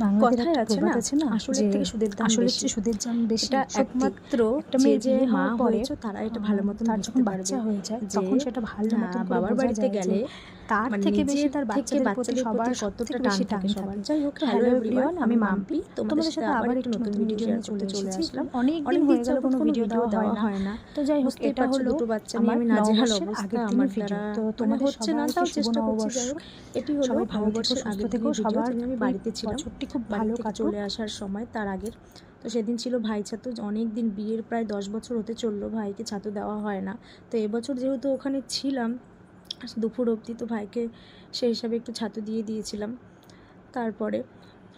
বাংলাদেশের কথায় একটা আছে প্রবাদ না, আছে না, আসলের যে থেকে সুদের দাম আসলের বেশি। চেয়ে সুদের দাম বেশি। এটা সত্যি একমাত্র একটা যে মেয়ের যে বিয়ে মা হওয়ার পরে হয়েছে তারা এটা ভালো মতন তার বুঝতে যখন পারবে বাচ্চা হয়ে যায় যে তখন সেটা ভালো মতন করে বাবার বোঝা বাড়িতে যায় যে গেলে তার মানে থেকে বেশি নিজের তার থেকে বাচ্চাদের প্রতি সবার কতটা সবথেকে টান বেশি থাকে টান সবার। থাকে। যাই হোক, তো হ্যালো এভরিওয়ান, আমি আমি মাম্পি তোমাদের সাথে আবার একটু নতুন ভিডিও শেয়ার করতে চলে আসলাম। অনেক দিন অনেকদিন হয়ে গেল যাবত কোনো ভিডিও দেওয়া হয় না। তো যাই হোক, বুঝতেই এটা পারছো হলো দুটো বাচ্চা নিয়ে আমার আমি নাজেহাল নববর্ষের অবস্থা আগের আমার দিনের ভিডিও। দ্বারা, তো মানে তোমাদের হচ্ছে না, সবাইকে তাও শুভ চেষ্টা করছি। যাই নববর্ষ। হোক, এটি হলো সবাই ভালো থেকো, নববর্ষের সুস্থ আগের থেকো, দিনের ভিডিও, সবার যেদিন আমি বাড়িতে ছিলাম। বছরটি খুব বাড়ি ভালো থেকে কাটুক। চলে আসার সময় তার আগের, তো সেদিন ছিল ভাই ছাতু। অনেক দিন, বিয়ের প্রায় 10 বছর হতে চললো, ভাইকে ছাতু দেওয়া হয় না। তো এবছর যেহেতু ওখানে ছিলাম দুপুর অবধি, তো ভাইকে সেই হিসাবে একটু ছাতু দিয়ে দিয়েছিলাম। তারপরে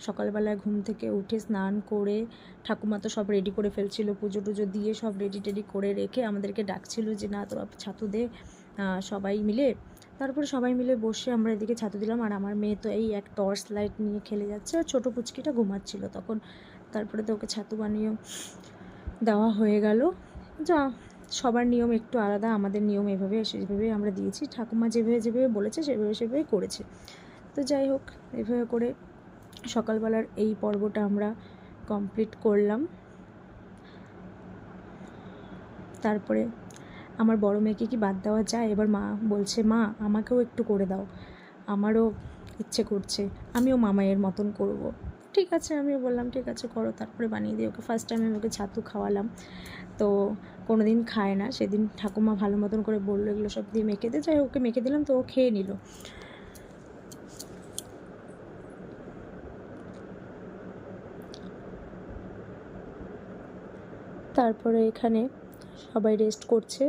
সকালবেলায় ঘুম থেকে উঠে স্নান করে ঠাকুমা তো সব রেডি করে ফেলছিল, পুজো টুজো দিয়ে সব রেডি টেডি করে রেখে আমাদেরকে ডাকছিল যে না তোরা ছাতু দে সবাই মিলে। তারপরে সবাই মিলে বসে আমরা এদিকে ছাতু দিলাম। আর আমার মেয়ে তো এই এক টর্চ লাইট নিয়ে খেলে যাচ্ছে, আর ছোটো পুচকিটা ঘুমাচ্ছিল তখন। তারপরে তো ওকে ছাতু বানিয়ে দেওয়া হয়ে গেল। যা, সবার নিয়ম একটু আলাদা, আমাদের নিয়ম এভাবে সেভাবে আমরা দিয়েছি। ঠাকুমা যেভাবে যেভাবে বলেছে সেভাবে সেভাবে করেছে। তো যাই হোক, এভাবে করে সকালবেলার এই পর্বটা আমরা কমপ্লিট করলাম। তারপরে আমার বড় মেয়েকে কি বাদ দেওয়া যায়? এবার মা বলছে মা আমাকেও একটু করে দাও, আমারও ইচ্ছে করছে, আমিও মামাইয়ের মতন করব। ঠিক আছে, আমিও বললাম ঠিক আছে করো। তারপরে বানিয়ে দিই ওকে। ফার্স্ট টাইম আমি ওকে ছাতু খাওয়ালাম, তো কোনো দিন খায় না। সেদিন ঠাকুমা ভালো মতন করে বললো এগুলো সব দিয়ে মেখে দিয়ে, যাই ওকে মেখে দিলাম, তো ও খেয়ে নিল। তারপরে এখানে সবাই রেস্ট করছে।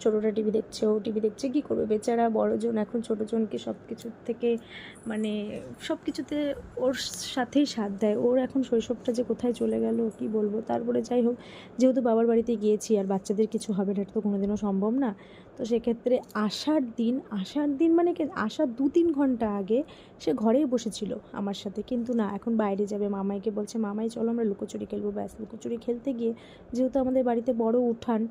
ছোটোটা টিভি দেখছে, ও টিভি দেখছে, কী করবে বেচারা। বড়জন এখন ছোটোজনকে সব কিছুর থেকে মানে সব কিছুতে ওর সাথেই সাথ দেয়। ওর এখন শৈশবটা যে কোথায় চলে গেল কি বলবো। তারপরে যাই হোক, যেহেতু বাবার বাড়িতে গিয়েছি আর বাচ্চাদের কিছু হবে না, এটা তো কোনোদিনও সম্ভব না। তো সেক্ষেত্রে আসার দিন মানে কি, আসার 2-3 ঘন্টা আগে সে ঘরেই বসেছিল আমার সাথে, কিন্তু না এখন বাইরে যাবে। মামাইকে বলছে মামাই চলো আমরা লুকোচুরি খেলবো। ব্যাস, লুকোচুরি খেলতে গিয়ে যেহেতু আমাদের বাড়িতে বড় উঠান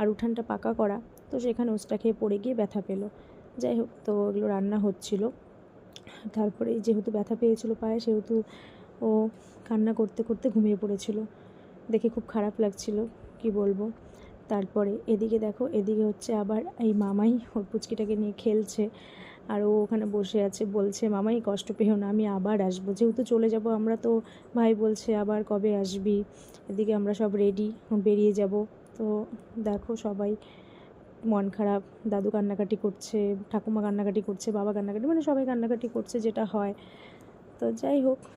আর উঠানটা পাকা করা, তো সেখানে ওস্টা খেয়ে পড়ে গিয়ে ব্যথা পেলো। যাই হোক, তো এগুলো রান্না হচ্ছিল। তারপরে যেহেতু ব্যথা পেয়েছিল পায়ে, সেহেতু ও কান্না করতে করতে ঘুমিয়ে পড়েছিল। দেখে খুব খারাপ লাগছিল, কি বলবো। তারপরে এদিকে দেখো, এদিকে হচ্ছে আবার এই মামাই ওর পুচকিটাকে নিয়ে খেলছে, আর ও ওখানে বসে আছে, বলছে মামাই কষ্ট পেও না, আমি আবার আসবো, যেহেতু চলে যাব আমরা। তো ভাই বলছে আবার কবে আসবি। এদিকে আমরা সব রেডি, বেরিয়ে যাব। তো দেখো সবাই মন খারাপ, দাদু কান্নাকাটি করছে, ঠাকুমা কান্নাকাটি করছে, বাবা কান্নাকাটি, মানে সবাই কান্নাকাটি করছে, যেটা হয়। তো যাই হোক,